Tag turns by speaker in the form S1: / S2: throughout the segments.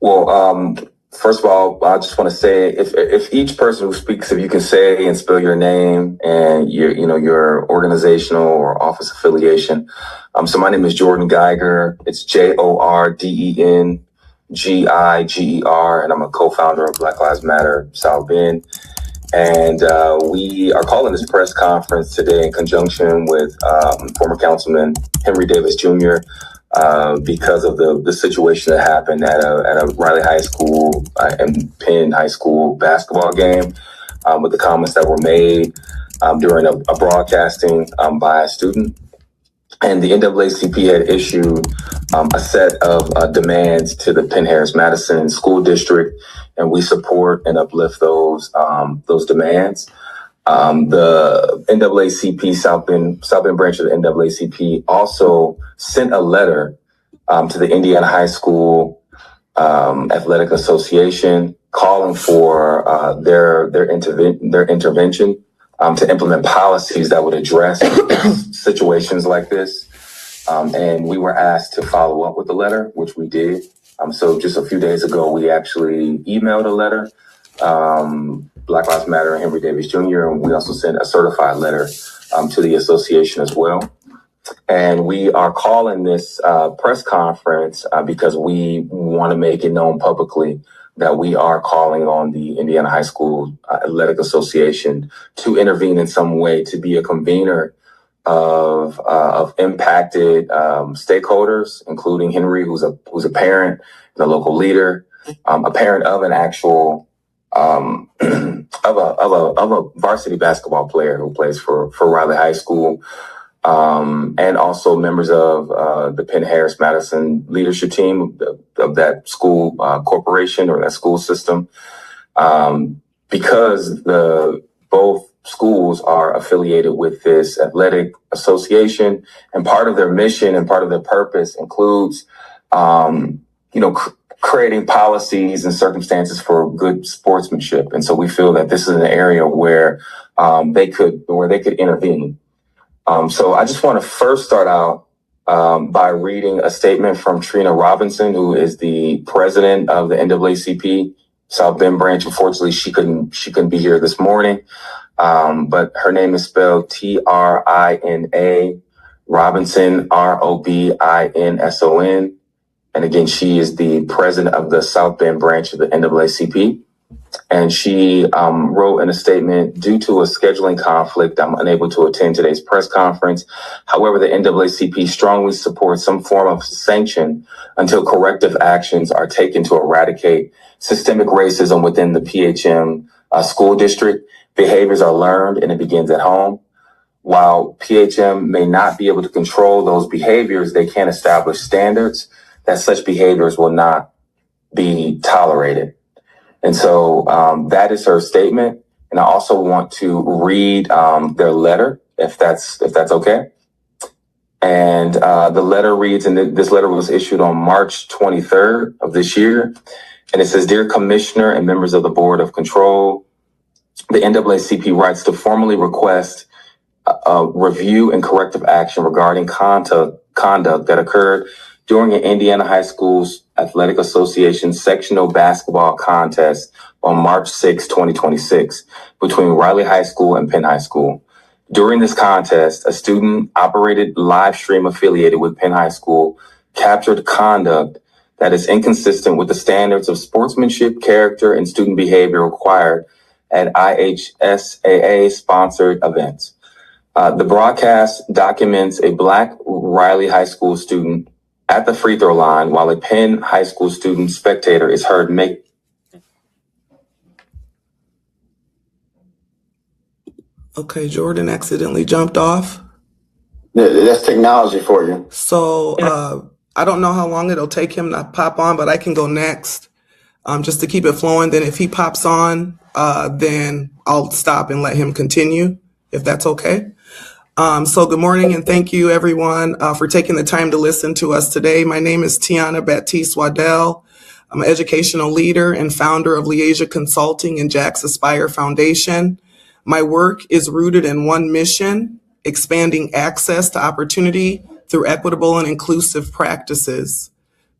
S1: Well, first of all, I just want to say if each person who speaks, if you can say and spell your name and your organizational or office affiliation. So my name is Jordan Geiger. It's JordenGiger, and I'm a co-founder of Black Lives Matter South Bend. And we are calling this press conference today in conjunction with former Councilman Henry Davis Jr. Because of the situation that happened at a Riley High School and Penn High School basketball game, with the comments that were made during a broadcasting by a student. And the NAACP had issued a set of demands to the Penn-Harris-Madison School District, and we support and uplift those demands. The NAACP South Bend branch of the NAACP also sent a letter to the Indiana High School Athletic Association calling for their intervention to implement policies that would address situations like this. And we were asked to follow up with the letter, which we did. So just a few days ago, we actually emailed a letter, Black Lives Matter and Henry Davis Jr., and we also sent a certified letter to the association as well. And we are calling this press conference because we want to make it known publicly that we are calling on the Indiana High School Athletic Association to intervene in some way, to be a convener of impacted stakeholders, including Henry, who's a parent and a local leader, a parent of an actual of a varsity basketball player who plays for Riley High School, and also members of the Penn-Harris-Madison leadership team of that school corporation or that school system, because both schools are affiliated with this athletic association, and part of their mission and part of their purpose includes, creating policies and circumstances for good sportsmanship. And so we feel that this is an area where they could intervene. So I just want to first start out by reading a statement from Trina Robinson, who is the president of the NAACP South Bend branch. Unfortunately, she couldn't be here this morning. But her name is spelled Trina Robinson, Robinson. And again, she is the president of the South Bend branch of the NAACP. And she wrote in a statement, due to a scheduling conflict, I'm unable to attend today's press conference. However, the NAACP strongly supports some form of sanction until corrective actions are taken to eradicate systemic racism within the PHM school district. Behaviors are learned and it begins at home. While PHM may not be able to control those behaviors, they can establish standards that such behaviors will not be tolerated. And so that is her statement. And I also want to read their letter, if that's okay. And the letter reads, and this letter was issued on March 23rd of this year. And it says, "Dear Commissioner and members of the Board of Control, the NAACP writes to formally request a review and corrective action regarding conduct that occurred during an Indiana High School's Athletic Association sectional basketball contest on March 6, 2026, between Riley High School and Penn High School. During this contest, a student-operated live stream affiliated with Penn High School captured conduct that is inconsistent with the standards of sportsmanship, character, and student behavior required at IHSAA-sponsored events. The broadcast documents a Black Riley High School student at the free throw line while a Penn High School student spectator is heard make..."
S2: Okay, Jordan accidentally jumped off.
S3: Yeah, that's technology for you.
S2: So I don't know how long it'll take him to pop on, but I can go next just to keep it flowing. Then if he pops on, then I'll stop and let him continue, if that's okay. So good morning and thank you everyone for taking the time to listen to us today. My name is Tiana Baptiste Waddell. I'm an educational leader and founder of LeAja Consulting and Jack's Aspire Foundation. My work is rooted in one mission: expanding access to opportunity through equitable and inclusive practices.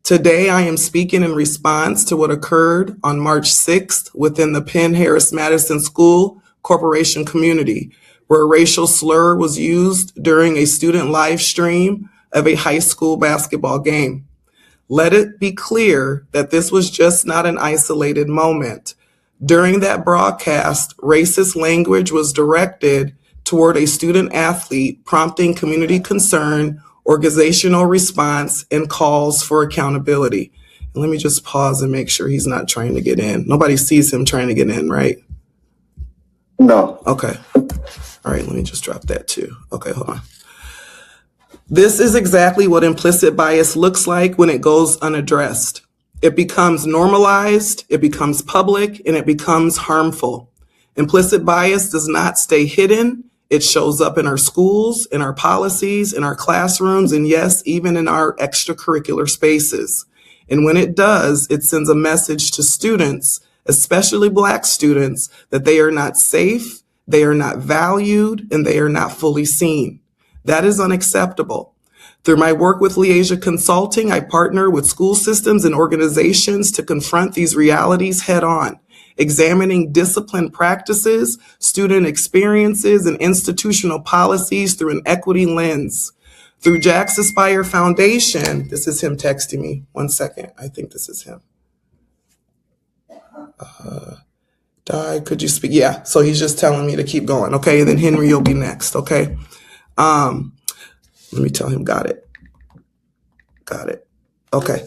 S2: Today, I am speaking in response to what occurred on March 6th within the Penn Harris Madison School Corporation community, where a racial slur was used during a student live stream of a high school basketball game. Let it be clear that this was just not an isolated moment. During that broadcast, racist language was directed toward a student athlete, prompting community concern, organizational response, and calls for accountability. And let me just pause and make sure he's not trying to get in. Nobody sees him trying to get in, right?
S3: No.
S2: Okay. All right, let me just drop that too. Okay, hold on. This is exactly what implicit bias looks like when it goes unaddressed. It becomes normalized, it becomes public, and it becomes harmful. Implicit bias does not stay hidden. It shows up in our schools, in our policies, in our classrooms, and yes, even in our extracurricular spaces. And when it does, it sends a message to students, especially Black students, that they are not safe, they are not valued, and they are not fully seen. That is unacceptable. Through my work with LeAja Consulting, I partner with school systems and organizations to confront these realities head on, examining discipline practices, student experiences, and institutional policies through an equity lens. Through Jack's Aspire Foundation, this is him texting me. 1 second, I think this is him. Di, could you speak? Yeah, so he's just telling me to keep going, okay? And then Henry, you'll be next, okay? Let me tell him, got it. Okay.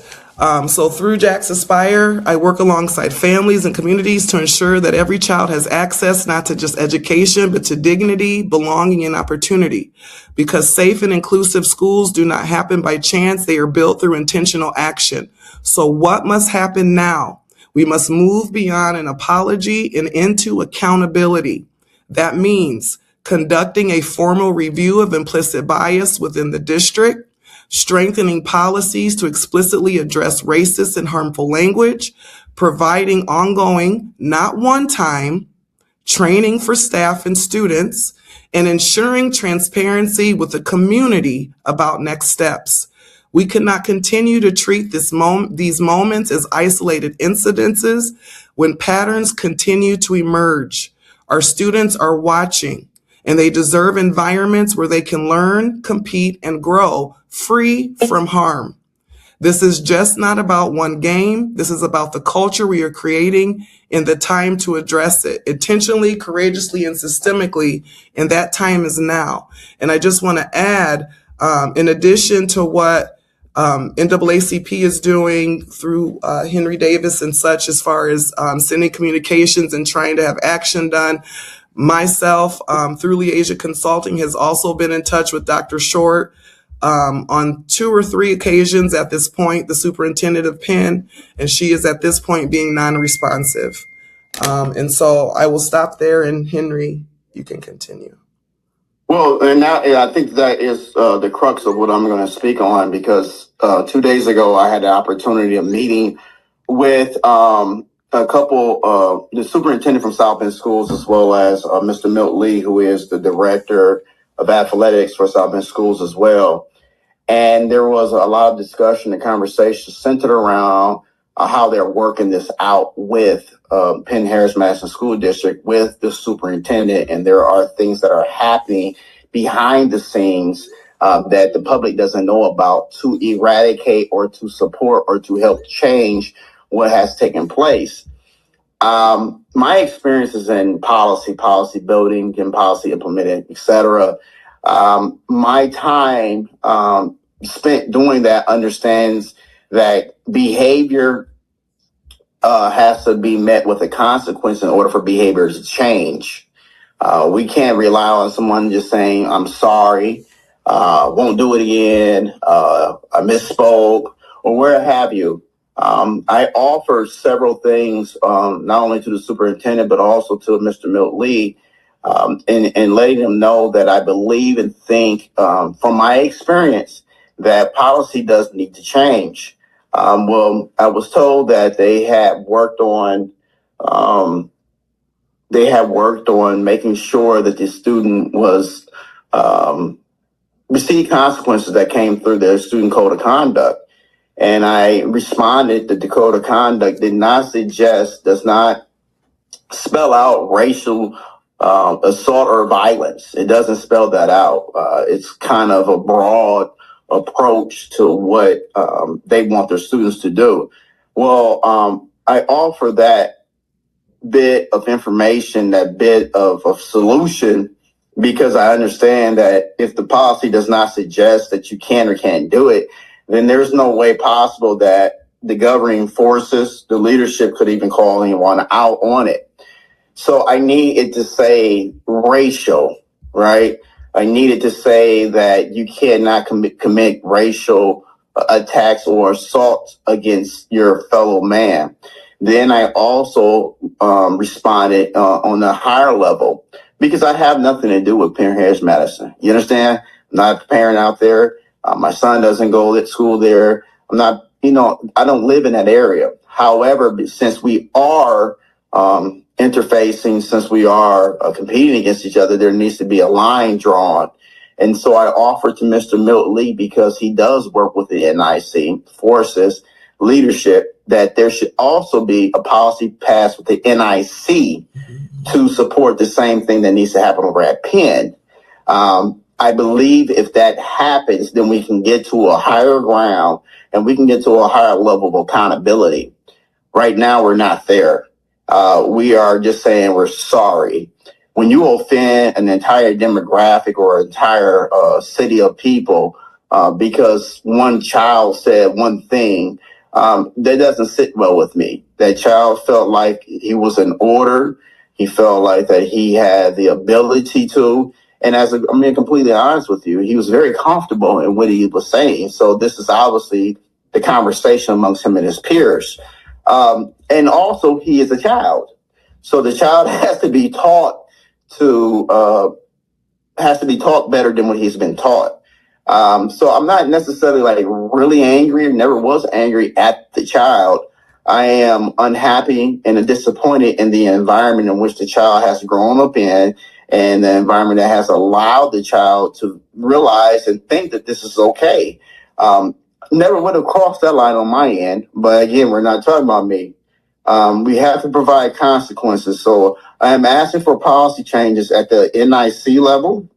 S2: So through Jack's Aspire, I work alongside families and communities to ensure that every child has access not to just education, but to dignity, belonging, and opportunity. Because safe and inclusive schools do not happen by chance, they are built through intentional action. So what must happen now? We must move beyond an apology and into accountability. That means conducting a formal review of implicit bias within the district, strengthening policies to explicitly address racist and harmful language, providing ongoing, not one-time, training for staff and students, and ensuring transparency with the community about next steps. We cannot continue to treat these moments as isolated incidences when patterns continue to emerge. Our students are watching, and they deserve environments where they can learn, compete, and grow free from harm. This is just not about one game. This is about the culture we are creating and the time to address it intentionally, courageously, and systemically. And that time is now. And I just want to add, in addition to what NAACP is doing through Henry Davis and such, as far as sending communications and trying to have action done, myself, through LeAja Consulting, has also been in touch with Dr. Short on 2 or 3 occasions at this point, the superintendent of Penn, and she is at this point being non-responsive. And so I will stop there, and Henry, you can continue.
S3: Well, and now I think that is the crux of what I'm going to speak on, because 2 days ago I had the opportunity of meeting with a couple, the superintendent from South Bend Schools, as well as Mr. Milt Lee, who is the director of athletics for South Bend Schools as well. And there was a lot of discussion and conversation centered around how they're working this out with Penn Harris Madison School District, with the superintendent. And there are things that are happening behind the scenes that the public doesn't know about, to eradicate or to support or to help change what has taken place. My experiences in policy building and policy implementing, et cetera, my time spent doing that understands that behavior has to be met with a consequence in order for behavior to change. We can't rely on someone just saying, I'm sorry, won't do it again, I misspoke, or where have you. I offered several things, not only to the superintendent, but also to Mr. Milt Lee, and letting them know that I believe and think, from my experience, that policy does need to change. Well, I was told that they had worked on making sure that the student was received consequences that came through their student code of conduct. And I responded that the code of conduct does not spell out racial assault or violence. It doesn't spell that out. It's kind of a broad approach to what they want their students to do. Well, I offer that bit of information, that bit of solution, because I understand that if the policy does not suggest that you can or can't do it, then there's no way possible that the governing forces, the leadership, could even call anyone out on it. So I need it to say racial, right? I needed to say that you cannot commit racial attacks or assaults against your fellow man. Then I also responded on a higher level, because I have nothing to do with Parent Henry Madison. You understand? I'm not a parent out there. My son doesn't go to school there. I'm not, I don't live in that area. However, since we are interfacing, since we are competing against each other, there needs to be a line drawn. And so I offered to Mr. Milt Lee, because he does work with the NIC forces leadership, that there should also be a policy passed with the NIC to support the same thing that needs to happen over at Penn. I believe if that happens, then we can get to a higher ground and we can get to a higher level of accountability. Right now, we're not there. We are just saying we're sorry. When you offend an entire demographic or entire city of people because one child said one thing, that doesn't sit well with me. That child felt like he was in order. He felt like that he had the ability to. And I'm being completely honest with you, he was very comfortable in what he was saying. So this is obviously the conversation amongst him and his peers. And also, he is a child. So the child has to be taught better than what he's been taught. So I'm not necessarily like really angry, never was angry at the child. I am unhappy and disappointed in the environment in which the child has grown up in, and the environment that has allowed the child to realize and think that this is okay. Never would have crossed that line on my end, but again, we're not talking about me. We have to provide consequences. So I am asking for policy changes at the NIC level,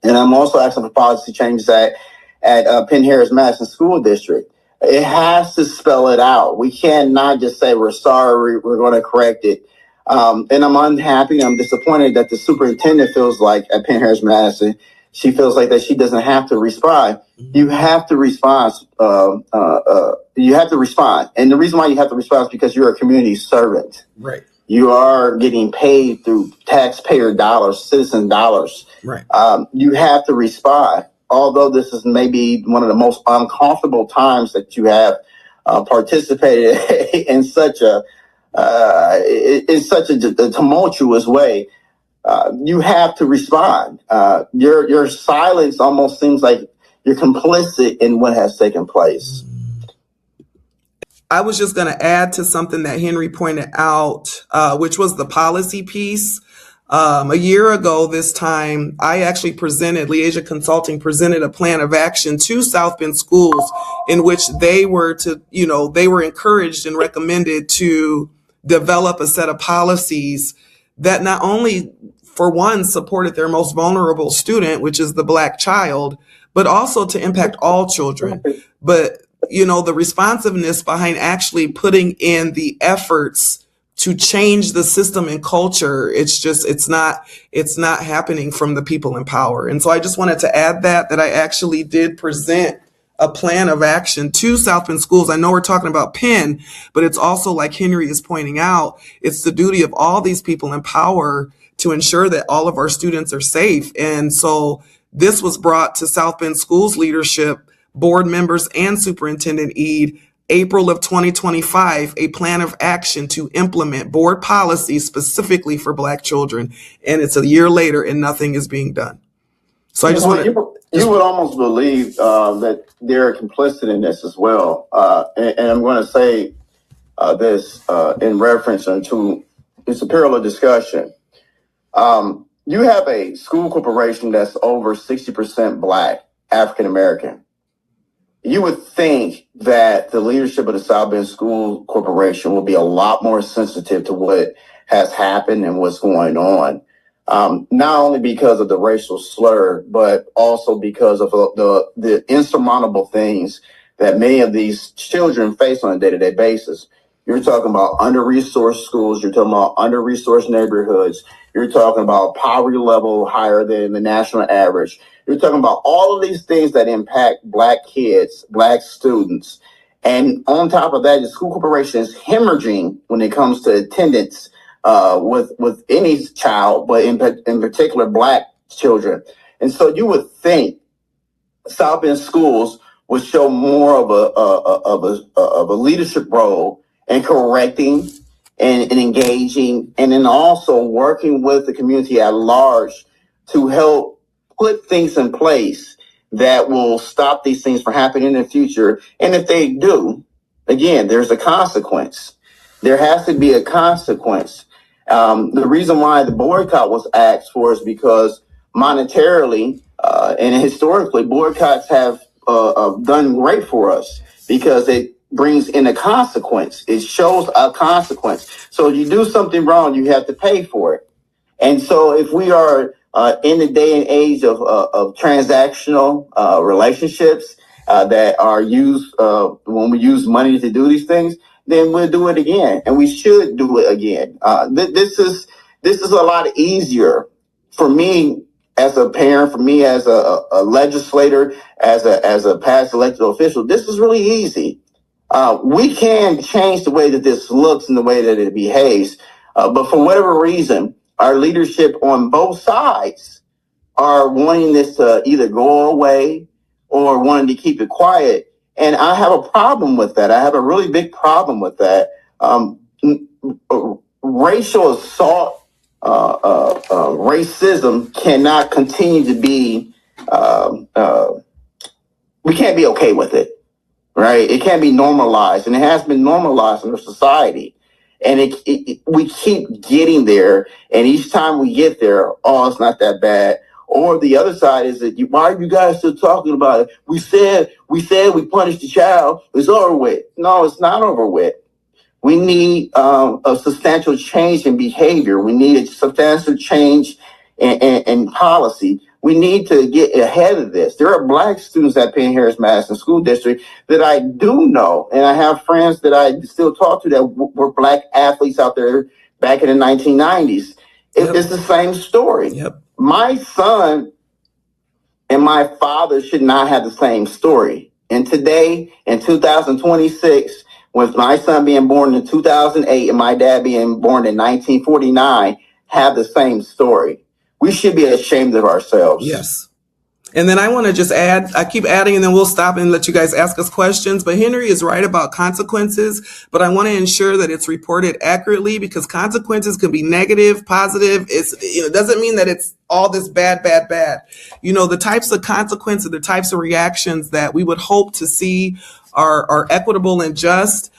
S3: and I'm also asking for policy changes at Penn Harris Madison School District. It has to spell it out. We cannot just say we're sorry, we're going to correct it. And I'm unhappy, I'm disappointed that the superintendent feels like at Penn Harris Madison, she feels like that she doesn't have to respond. You have to respond. You have to respond. And the reason why you have to respond is because you're a community servant.
S2: Right.
S3: You are getting paid through taxpayer dollars, citizen dollars.
S2: Right.
S3: You have to respond. Although this is maybe one of the most uncomfortable times that you have participated in such a tumultuous way, you have to respond. Your silence almost seems like you're complicit in what has taken place.
S2: I was just going to add to something that Henry pointed out, which was the policy piece. A year ago this time, I actually LeAja Consulting presented a plan of action to South Bend schools in which they were encouraged and recommended to develop a set of policies that not only, for one, supported their most vulnerable student, which is the Black child, but also to impact all children. But, the responsiveness behind actually putting in the efforts to change the system and culture, it's not happening from the people in power. And so I just wanted to add that I actually did present a plan of action to South Bend schools. I know we're talking about Penn, but it's also, like Henry is pointing out, it's the duty of all these people in power to ensure that all of our students are safe. And so this was brought to South Bend schools leadership, board members, and Superintendent Eade, April of 2025, a plan of action to implement board policies specifically for Black children. And it's a year later and nothing is being done. So I just want to...
S3: You would almost believe that they're complicit in this as well. And I'm going to say this in reference to it's a parallel discussion. You have a school corporation that's over 60% Black, African American. you would think that the leadership of the South Bend School Corporation will be a lot more sensitive to what has happened and what's going on. Not only because of the racial slur, but also because of the insurmountable things that many of these children face on a day-to-day basis. You're talking about under-resourced schools. You're talking about under-resourced neighborhoods. You're talking about poverty level higher than the national average. You're talking about all of these things that impact Black kids, Black students. And on top of that, the school corporation is hemorrhaging when it comes to attendance with any child, but in particular Black children. And so you would think South Bend schools would show more of a leadership role in correcting and engaging, and then also working with the community at large to help put things in place that will stop these things from happening in the future. And if they do, again, there's a consequence. There has to be a consequence. The reason why the boycott was asked for is because monetarily and historically, boycotts have done great for us because it brings in a consequence. It shows a consequence. So if you do something wrong, you have to pay for it. And so if we are in the day and age of transactional relationships that are used when we use money to do these things, then we'll do it again, and we should do it again. This is a lot easier for me as a parent, for me as a legislator, as a past elected official. This is really easy. We can change the way that this looks and the way that it behaves, but for whatever reason, our leadership on both sides are wanting this to either go away or wanting to keep it quiet. And I have a problem with that. I have a really big problem with that. Racial assault, racism cannot continue to be, we can't be okay with it, right? It can't be normalized, and it has been normalized in our society. And we keep getting there, and each time we get there, oh, it's not that bad. Or the other side is that why are you guys still talking about it? We said we punished the child. It's over with. No, it's not over with. We need a substantial change in behavior. We need a substantial change in policy. We need to get ahead of this. There are Black students at Penn Harris Madison School District that I do know, and I have friends that I still talk to that were Black athletes out there back in the 1990s. It's the same story.
S2: Yep.
S3: My son and my father should not have the same story. And today, in 2026, with my son being born in 2008 and my dad being born in 1949, have the same story. We should be ashamed of ourselves.
S2: Yes. And then I want to just add, I keep adding and then we'll stop and let you guys ask us questions. But Henry is right about consequences, but I want to ensure that it's reported accurately, because consequences can be negative, positive. It doesn't mean that it's all this bad. The types of consequences, the types of reactions that we would hope to see are equitable and just.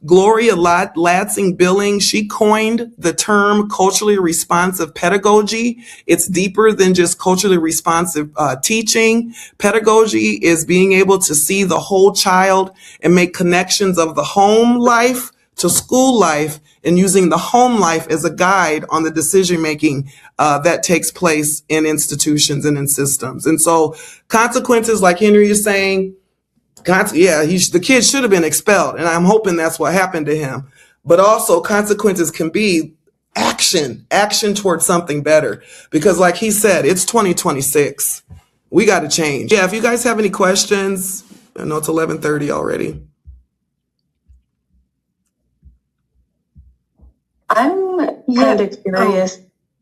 S2: Gloria Lansing-Billing, she coined the term culturally responsive pedagogy. It's deeper than just culturally responsive teaching. Pedagogy is being able to see the whole child and make connections of the home life to school life, and using the home life as a guide on the decision making that takes place in institutions and in systems. And so consequences, like Henry is saying, the kid should have been expelled, and I'm hoping that's what happened to him. But also consequences can be action towards something better, because like he said, it's 2026. We got to change. Yeah, if you guys have any questions, I know it's 11:30 already.
S4: I'm kind of curious.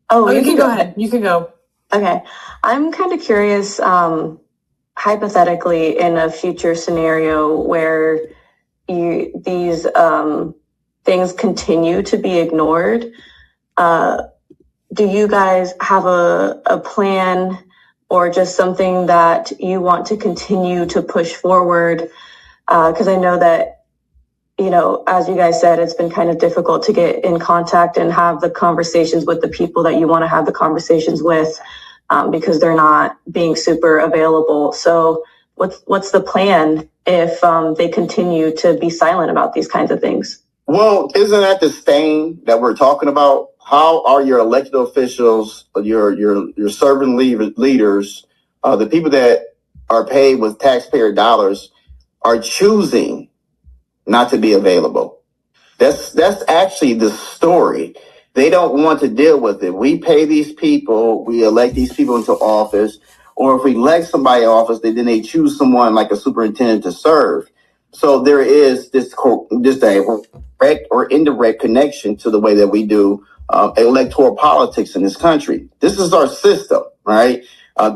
S5: Oh, you can go ahead. You can go.
S4: Okay. I'm kind of curious, hypothetically, in a future scenario where these things continue to be ignored, do you guys have a plan or just something that you want to continue to push forward? Because I know that, as you guys said, it's been kind of difficult to get in contact and have the conversations with the people that you want to have the conversations with, because they're not being super available. So what's the plan if they continue to be silent about these kinds of things?
S3: Well, isn't that the stain that we're talking about? How are your elected officials, your servant leaders, the people that are paid with taxpayer dollars, are choosing not to be available? That's actually the story. They don't want to deal with it. We pay these people, we elect these people into office, or if we elect somebody in office, then they choose someone like a superintendent to serve. So there is this direct or indirect connection to the way that we do electoral politics in this country. This is our system, right?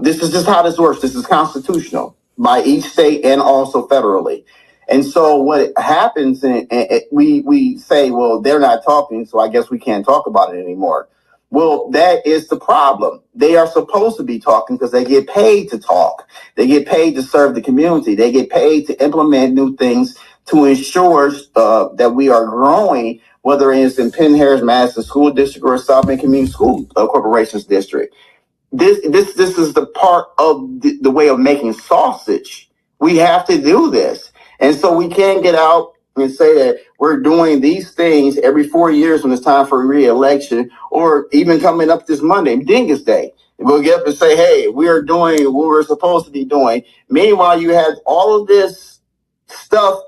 S3: This is just how this works. This is constitutional by each state and also federally. And so what happens, we say, well, they're not talking, so I guess we can't talk about it anymore. Well, that is the problem. They are supposed to be talking because they get paid to talk. They get paid to serve the community. They get paid to implement new things to ensure that we are growing, whether it's in Penn Harris Madison School District or South Bend Community School Corporation's district. This is the part of the way of making sausage. We have to do this. And so we can't get out and say that we're doing these things every 4 years when it's time for re-election, or even coming up this Monday, Dingus Day. We'll get up and say, hey, we are doing what we're supposed to be doing. Meanwhile, you have all of this stuff,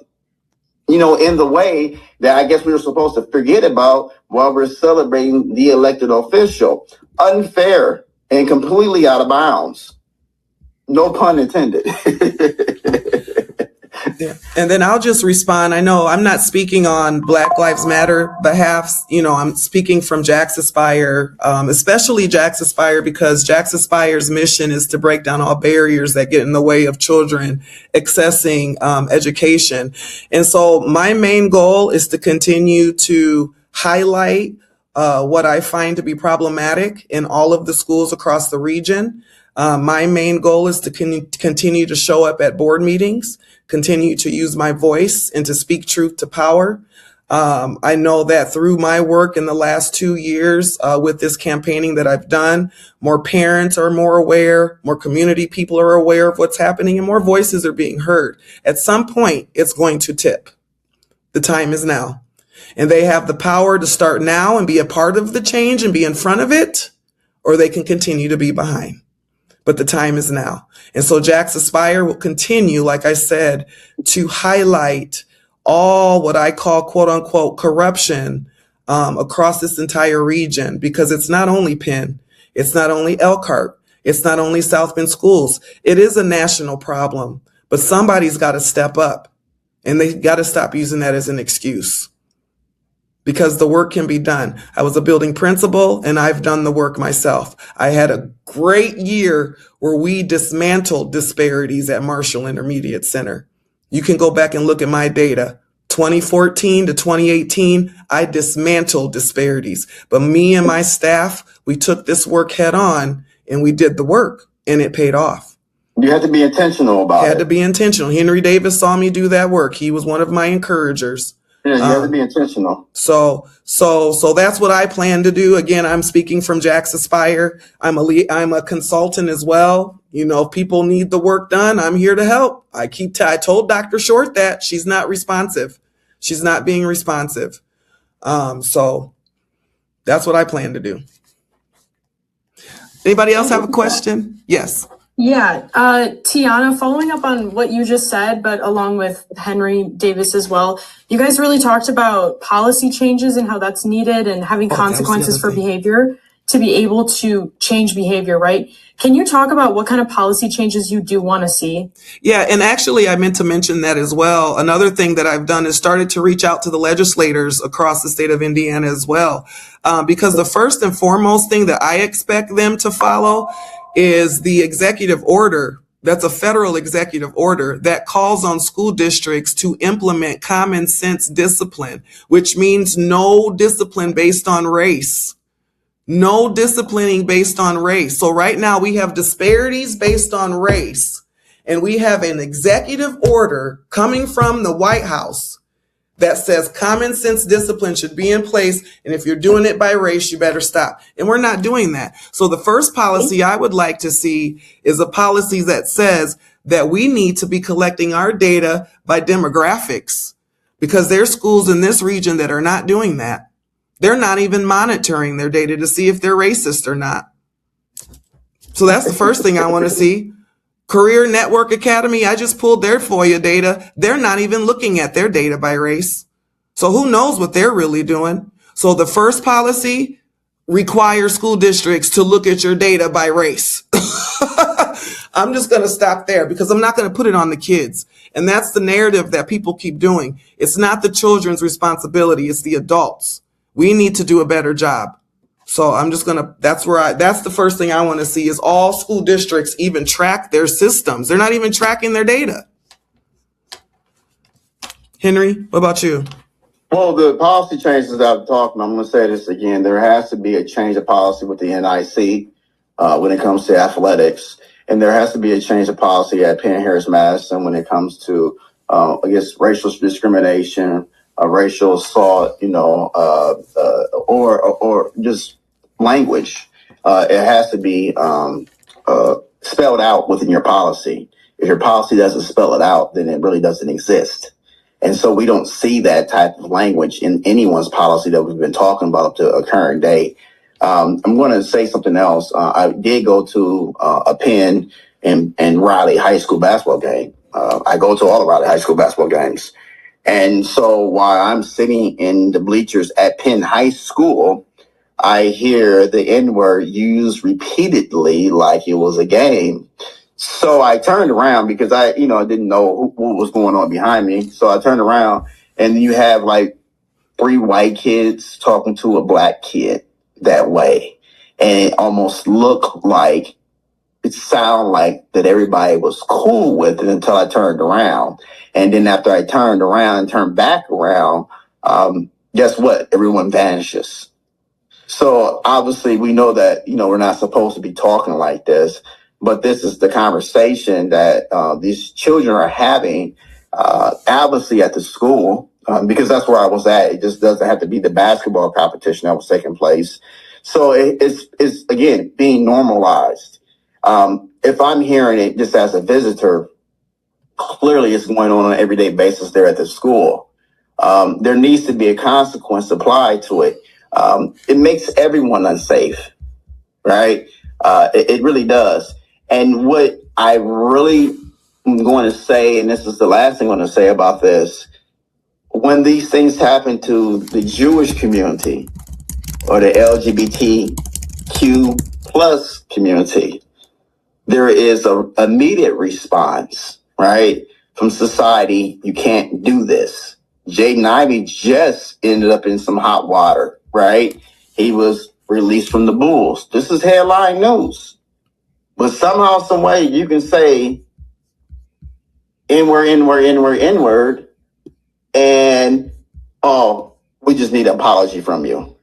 S3: in the way that I guess we were supposed to forget about while we're celebrating the elected official. Unfair and completely out of bounds. No pun intended.
S2: Yeah. And then I'll just respond. I know I'm not speaking on Black Lives Matter behalf. I'm speaking from Jax Aspire, especially Jax Aspire, because Jax Aspire's mission is to break down all barriers that get in the way of children accessing education. And so my main goal is to continue to highlight what I find to be problematic in all of the schools across the region. My main goal is to continue to show up at board meetings, continue to use my voice and to speak truth to power. I know that through my work in the last 2 years with this campaigning that I've done, more parents are more aware, more community people are aware of what's happening, and more voices are being heard. At some point, it's going to tip. The time is now. And they have the power to start now and be a part of the change and be in front of it, or they can continue to be behind. But the time is now. And so Jax Aspire will continue, like I said, to highlight all what I call quote unquote corruption across this entire region, because it's not only Penn, it's not only Elkhart, it's not only South Bend schools. It is a national problem, but somebody's got to step up, and they got to stop using that as an excuse, because the work can be done. I was a building principal and I've done the work myself. I had a great year where we dismantled disparities at Marshall Intermediate Center. You can go back and look at my data. 2014 to 2018, I dismantled disparities. But me and my staff, we took this work head on and we did the work, and it paid off.
S3: You had to be intentional about it.
S2: Had to be intentional. Henry Davis saw me do that work. He was one of my encouragers.
S3: Yeah, you have to be intentional.
S2: So that's what I plan to do. Again, I'm speaking from Jax Aspire. I'm a consultant as well. If people need the work done, I'm here to help. I told Dr. Short that she's not responsive. She's not being responsive. So that's what I plan to do. Anybody else have a question? Yes.
S5: Yeah, Tiana, following up on what you just said, but along with Henry Davis as well, you guys really talked about policy changes and how that's needed and having consequences for behavior to be able to change behavior, right? Can you talk about what kind of policy changes you do want to see?
S2: Yeah, and actually I meant to mention that as well. Another thing that I've done is started to reach out to the legislators across the state of Indiana as well, because the first and foremost thing that I expect them to follow is the executive order. That's a federal executive order that calls on school districts to implement common sense discipline, which means no discipline based on race. No disciplining based on race. So right now we have disparities based on race, and we have an executive order coming from the White House that says common sense discipline should be in place. And if you're doing it by race, you better stop. And we're not doing that. So the first policy I would like to see is a policy that says that we need to be collecting our data by demographics, because there's schools in this region that are not doing that. They're not even monitoring their data to see if they're racist or not. So that's the first thing I want to see. Career Network Academy, I just pulled their FOIA data. They're not even looking at their data by race. So who knows what they're really doing? So the first policy requires school districts to look at your data by race. I'm just going to stop there because I'm not going to put it on the kids. And that's the narrative that people keep doing. It's not the children's responsibility. It's the adults. We need to do a better job. So I'm just going to, that's the first thing I want to see is all school districts even track their systems. They're not even tracking their data. Henry, what about you?
S3: Well, the policy changes that I've talked about, I'm going to say this again. There has to be a change of policy with the NIC when it comes to athletics. And there has to be a change of policy at Penn Harris Madison when it comes to, racial discrimination, racial assault, or just language. It has to be spelled out within your policy. If your policy doesn't spell it out, then it really doesn't exist. And so we don't see that type of language in anyone's policy that we've been talking about up to a current day. I'm going to say something else. I did go to a Penn and Raleigh high school basketball game. I go to all the Raleigh high school basketball games. And so while I'm sitting in the bleachers at Penn High School, I hear the N-word used repeatedly like it was a game. So I turned around because I didn't know what was going on behind me. So I turned around and you have like 3 white kids talking to a black kid that way. And it almost looked like, it sounded like that everybody was cool with it until I turned around. And then after I turned around and turned back around, guess what? Everyone vanishes. So obviously we know that, we're not supposed to be talking like this. But this is the conversation that these children are having, obviously at the school, because that's where I was at. It just doesn't have to be the basketball competition that was taking place. So it's again, being normalized. If I'm hearing it just as a visitor, clearly it's going on an everyday basis there at the school. There needs to be a consequence applied to it. It makes everyone unsafe, right? It really does. And what I really am going to say, and this is the last thing I'm going to say about this, when these things happen to the Jewish community or the LGBTQ plus community, there is an immediate response, right, from society. You can't do this. Jaden Ivey just ended up in some hot water, right? He was released from the Bulls. This is headline news. But somehow, some way, you can say N-word, N-word, N-word, N-word, and, we just need an apology from you.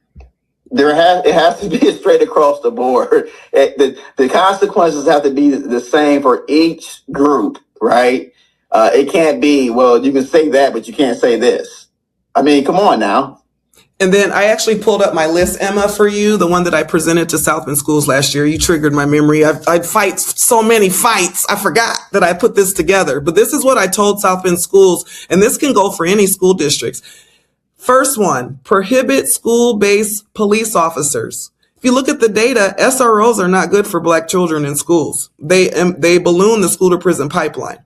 S3: It has to be straight across the board. The consequences have to be the same for each group, right? It can't be, well, you can say that, but you can't say this. I mean, come on now.
S2: And then I actually pulled up my list, Emma, for you, the one that I presented to South Bend schools last year. You triggered my memory. I'd fight so many fights. I forgot that I put this together. But this is what I told South Bend schools, and this can go for any school districts. First one, prohibit school-based police officers. If you look at the data, SROs are not good for Black children in schools. They balloon the school-to-prison pipeline.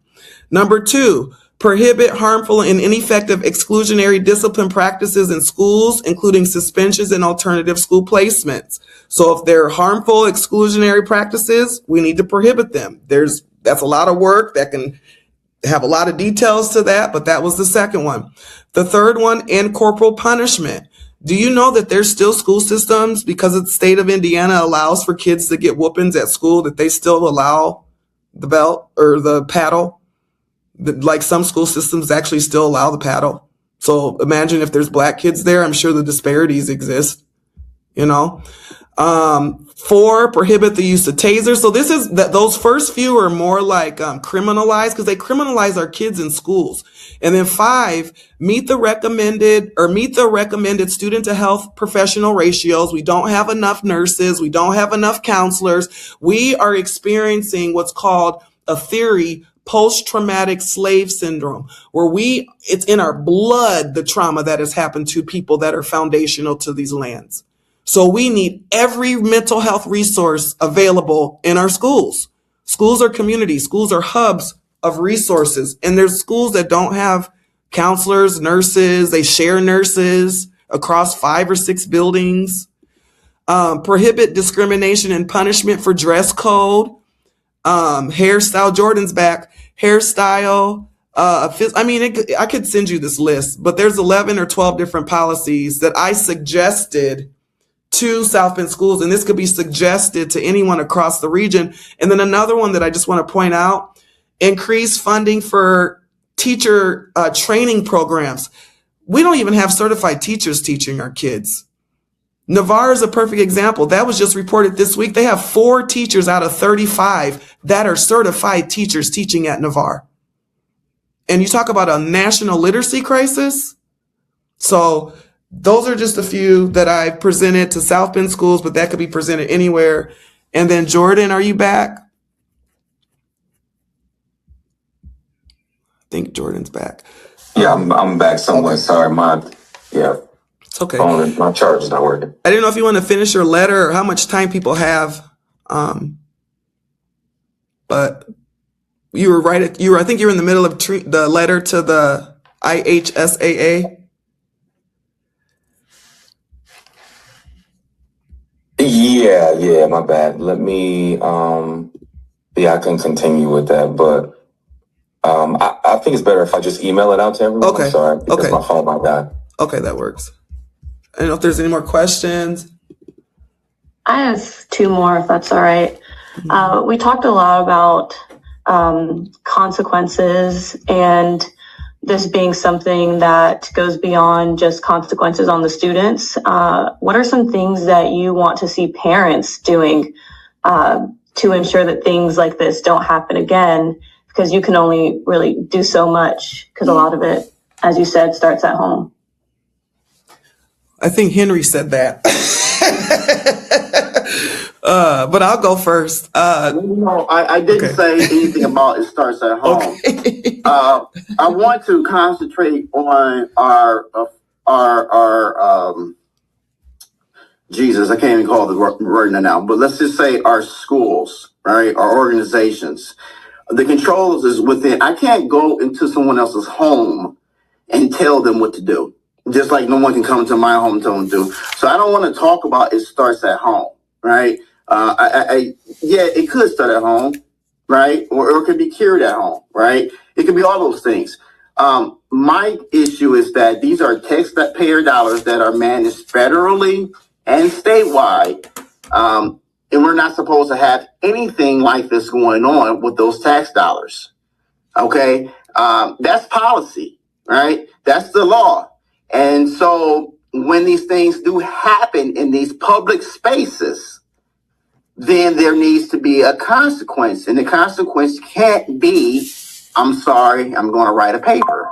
S2: Number 2, prohibit harmful and ineffective exclusionary discipline practices in schools, including suspensions and alternative school placements. So if they're harmful exclusionary practices, we need to prohibit them. That's a lot of work that can have a lot of details to that, but that was the second one. The third one, end corporal punishment. Do you know that there's still school systems, because the state of Indiana allows for kids to get whoopings at school, that they still allow the belt or the paddle? Like some school systems actually still allow the paddle. So imagine if there's Black kids there, I'm sure the disparities exist, 4, prohibit the use of tasers. So this is those first few are more like criminalized, because they criminalize our kids in schools. And then 5, meet the recommended student to health professional ratios. We don't have enough nurses. We don't have enough counselors. We are experiencing what's called a theory post-traumatic slave syndrome, where it's in our blood, the trauma that has happened to people that are foundational to these lands. So we need every mental health resource available in our schools. Schools are communities. Schools are hubs of resources. And there's schools that don't have counselors, nurses. They share nurses across 5 or 6 buildings. Prohibit discrimination and punishment for dress code. Hairstyle, Jordan's back. Hairstyle. I could send you this list, but there's 11 or 12 different policies that I suggested to South Bend schools, and this could be suggested to anyone across the region. And then another one that I just want to point out, increase funding for teacher training programs. We don't even have certified teachers teaching our kids. Navarre is a perfect example. That was just reported this week. They have 4 teachers out of 35 that are certified teachers teaching at Navarre. And you talk about a national literacy crisis. So those are just a few that I presented to South Bend schools, but that could be presented anywhere. And then Jordan, are you back? I think Jordan's back.
S1: Yeah, I'm back somewhere. Okay. Sorry,
S2: it's okay.
S1: Phone, my charge is not working.
S2: I didn't know if you want to finish your letter or how much time people have. But you were right. I think you were in the middle of the letter to the IHSAA.
S1: Yeah, my bad. Let me, I can continue with that, but I think it's better if I just email it out to everyone.
S2: Okay.
S1: I'm sorry, because my phone might die.
S2: Okay, that works. I don't know if there's any more questions.
S4: I have 2 more, if that's all right. We talked a lot about consequences and this being something that goes beyond just consequences on the students. What are some things that you want to see parents doing to ensure that things like this don't happen again? Because you can only really do so much, because a lot of it, as you said, starts at home.
S2: I think Henry said that. But I'll go first.
S3: No, I didn't say anything about it starts at home.
S2: Okay.
S3: I want to concentrate on our Jesus, I can't even call the word now, but let's just say our schools, right? Our organizations. The controls is within. I can't go into someone else's home and tell them what to do. Just like no one can come to my home and tell them to do. So I don't want to talk about it starts at home, right? It could start at home, right? Or it could be cured at home, right? It could be all those things. My issue is that these are taxpayer dollars that are managed federally and statewide. And we're not supposed to have anything like this going on with those tax dollars. Okay? That's policy, right? That's the law. And so when these things do happen in these public spaces, then there needs to be a consequence. And the consequence can't be, I'm sorry, I'm going to write a paper.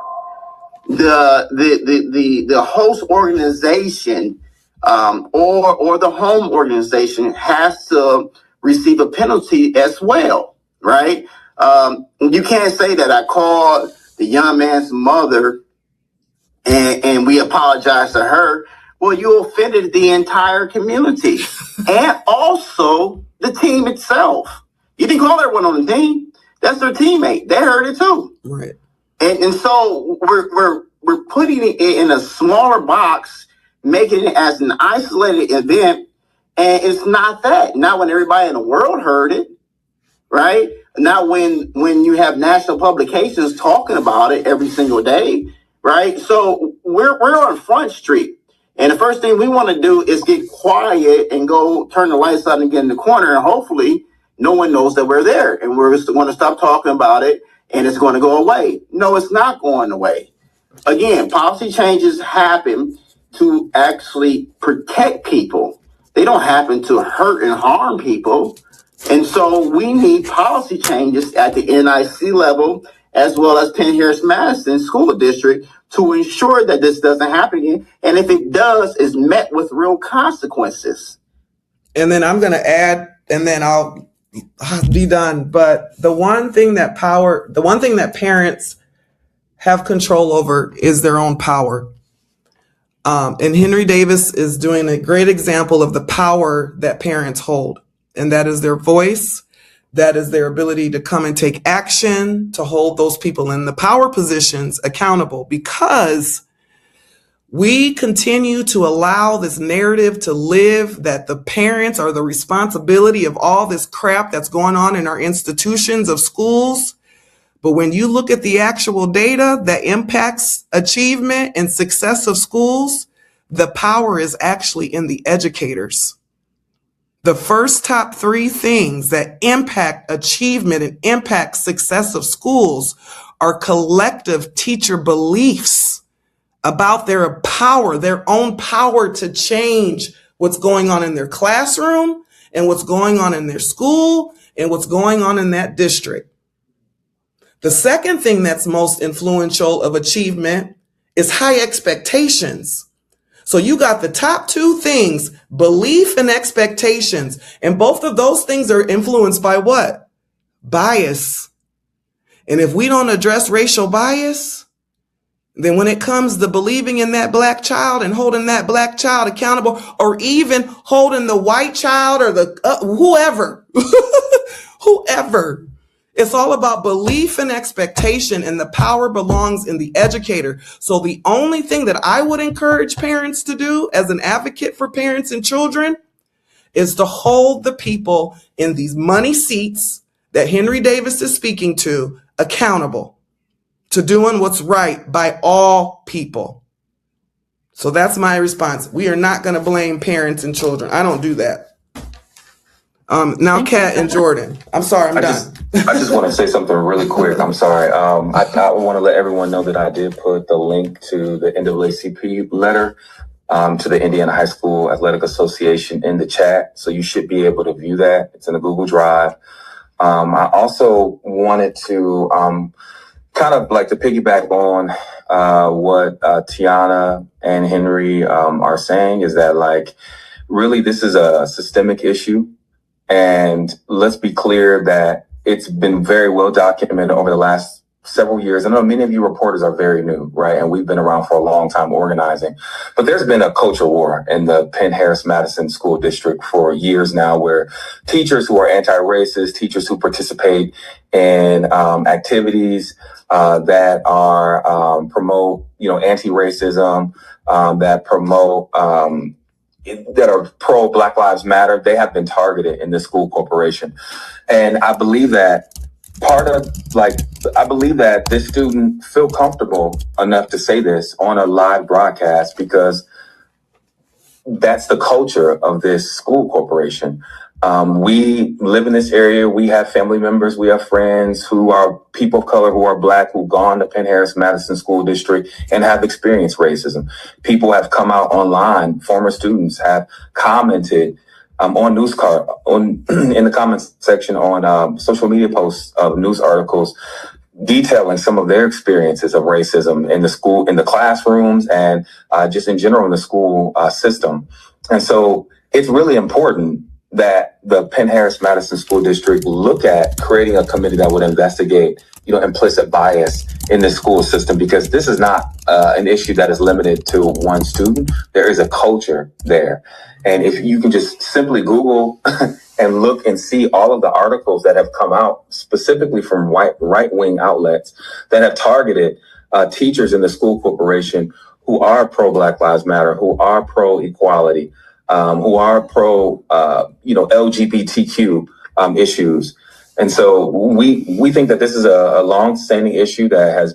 S3: The host organization or the home organization has to receive a penalty as well, right? You can't say that I called the young man's mother and we apologize to her. Well, you offended the entire community and also the team itself. You didn't call everyone on the team. That's their teammate. They heard it too.
S2: Right.
S3: And so we're putting it in a smaller box, making it as an isolated event. And it's not that. Not when everybody in the world heard it, right? Not when you have national publications talking about it every single day, right? So we're on Front Street. And the first thing we want to do is get quiet and go turn the lights out and get in the corner. And hopefully no one knows that we're there. And we're going to stop talking about it and it's going to go away. No, it's not going away. Again, policy changes happen to actually protect people. They don't happen to hurt and harm people. And so we need policy changes at the NIC level, as well as Penn Harris Madison School District, to ensure that this doesn't happen again. And if it does, is met with real consequences.
S2: And then I'm going to add, and then I'll be done. But the one thing that parents have control over is their own power. And Henry Davis is doing a great example of the power that parents hold. And that is their voice. That is their ability to come and take action, to hold those people in the power positions accountable, because we continue to allow this narrative to live that the parents are the responsibility of all this crap that's going on in our institutions of schools. But when you look at the actual data that impacts achievement and success of schools, the power is actually in the educators. The first top 3 things that impact achievement and impact success of schools are collective teacher beliefs about their power, their own power to change what's going on in their classroom and what's going on in their school and what's going on in that district. The second thing that's most influential of achievement is high expectations. So you got the top 2 things, belief and expectations. And both of those things are influenced by what? Bias. And if we don't address racial bias, then when it comes to believing in that black child and holding that black child accountable, or even holding the white child or the whoever, whoever, it's all about belief and expectation, and the power belongs in the educator. So the only thing that I would encourage parents to do as an advocate for parents and children is to hold the people in these money seats that Henry Davis is speaking to accountable to doing what's right by all people. So that's my response. We are not going to blame parents and children. I don't do that. Now, Kat and Jordan. I'm sorry, I'm done.
S1: I just want to say something really quick. I'm sorry. I want to let everyone know that I did put the link to the NAACP letter to the Indiana High School Athletic Association in the chat. So you should be able to view that. It's in a Google Drive. I also wanted to kind of like to piggyback on what Tiana and Henry are saying, is that like really this is a systemic issue. And let's be clear that it's been very well documented over the last several years. I know many of you reporters are very new, right? And we've been around for a long time organizing. But there's been a culture war in the Penn-Harris-Madison School District for years now, where teachers who are anti-racist, teachers who participate in activities that are promote, anti-racism, that promote that are pro Black Lives Matter, they have been targeted in the school corporation. And I believe that I believe that this student feel comfortable enough to say this on a live broadcast because that's the culture of this school corporation. We live in this area. We have family members. We have friends who are people of color, who are Black, who've gone to Penn-Harris-Madison School District and have experienced racism. People have come out online. Former students have commented in the comments section on social media posts of news articles detailing some of their experiences of racism in the school, in the classrooms, and just in general in the school system. And so it's really important that the Penn-Harris-Madison School District look at creating a committee that would investigate, implicit bias in the school system, because this is not an issue that is limited to one student. There is a culture there. And if you can just simply Google and look and see all of the articles that have come out specifically from right-wing outlets that have targeted teachers in the school corporation who are pro-Black Lives Matter, who are pro-equality, who are pro, LGBTQ issues. And so we think that this is a long-standing issue that has,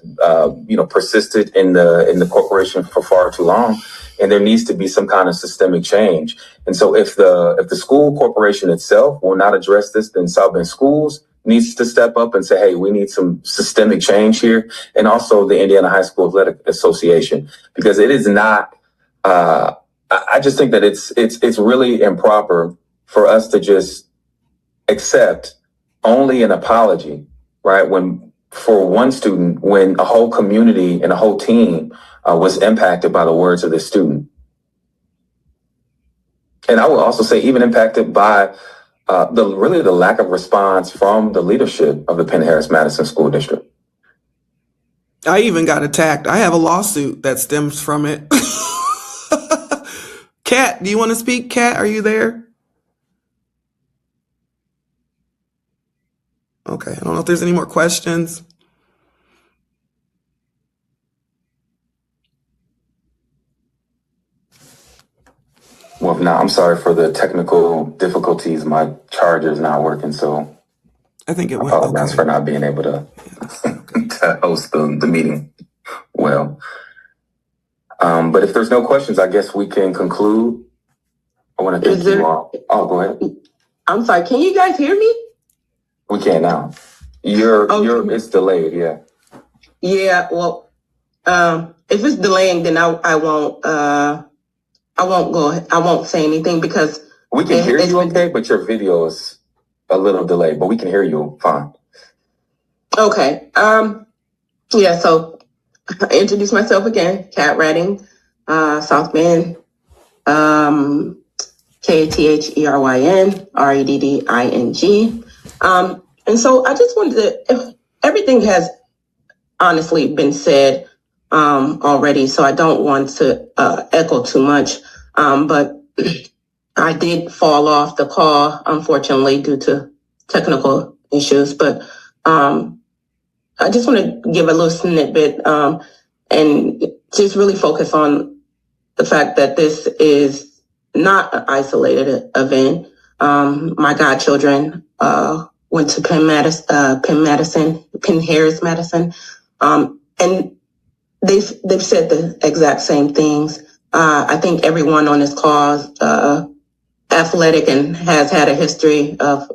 S1: persisted in the corporation for far too long, and there needs to be some kind of systemic change. And so if the school corporation itself will not address this, then South Bend Schools needs to step up and say, hey, we need some systemic change here, and also the Indiana High School Athletic Association, because it is not. I just think that it's really improper for us to just accept only an apology, right? For one student, when a whole community and a whole team was impacted by the words of this student. And I will also say even impacted by the lack of response from the leadership of the Penn Harris Madison School District.
S2: I even got attacked. I have a lawsuit that stems from it. Kat, do you want to speak? Kat, are you there? Okay, I don't know if there's any more questions.
S1: Well, if not, I'm sorry for the technical difficulties. My charger's not working, so
S2: I think it
S1: I
S2: went
S1: apologize
S2: okay.
S1: for not being able to, to host the meeting well. But if there's no questions, I guess we can conclude. I want to thank you all. Oh, go ahead.
S6: I'm sorry. Can you guys hear me?
S1: We can now. It's delayed. Yeah.
S6: Yeah. Well, if it's delaying, then I won't say anything because
S1: we can hear you okay, but your video is a little delayed, but we can hear you fine.
S6: Okay. Yeah. So I introduce myself again. Kat Redding, South Bend. KATHERYN REDDING. And so I just wanted to, everything has honestly been said already, so I don't want to echo too much. But I did fall off the call, unfortunately, due to technical issues. But I just want to give a little snippet and just really focus on the fact that this is not an isolated event. My godchildren went to Penn Harris Madison, and they've said the exact same things. I think everyone on this call is athletic and has had a history of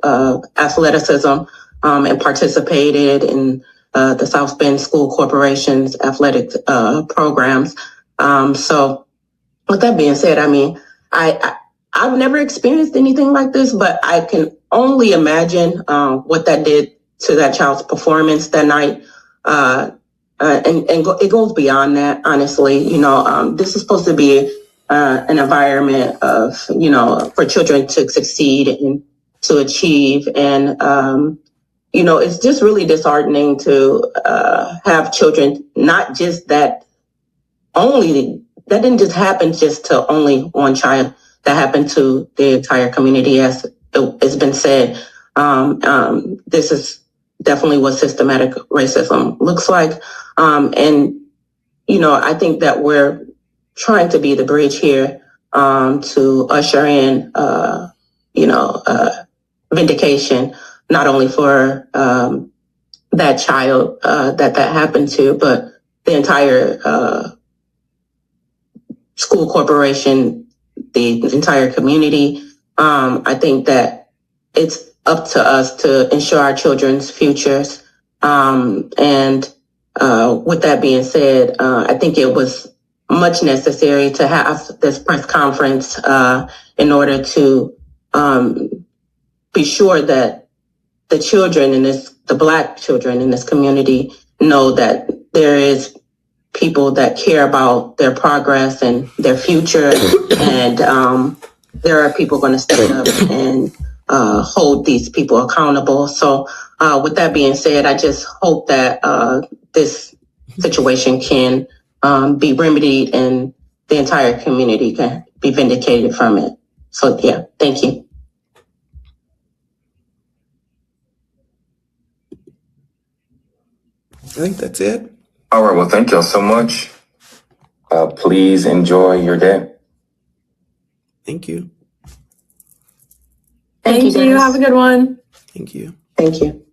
S6: athleticism and participated in the South Bend School Corporation's athletic programs. So with that being said, I mean, I've never experienced anything like this, but I can only imagine what that did to that child's performance that night. It goes beyond that, honestly. You know, this is supposed to be an environment of, you know, for children to succeed and to achieve. And, you know, it's just really disheartening to have children, not just that didn't just happen just to only one child. That happened to the entire community, as it's been said. This is definitely what systematic racism looks like. And, you know, I think that we're trying to be the bridge here to usher in, vindication, not only for that child that happened to, but the entire school corporation, the entire community. I think that it's up to us to ensure our children's futures. And with that being said, I think it was much necessary to have this press conference in order to be sure that the children in the Black children in this community know that there is people that care about their progress and their future. And there are people going to step up and hold these people accountable. So with that being said, I just hope that this situation can be remedied and the entire community can be vindicated from it. So yeah, thank you.
S2: I think that's it.
S1: All right. Well, thank y'all so much. Please enjoy your day.
S2: Thank you.
S5: Thank you. Have a good one.
S2: Thank you.
S6: Thank you.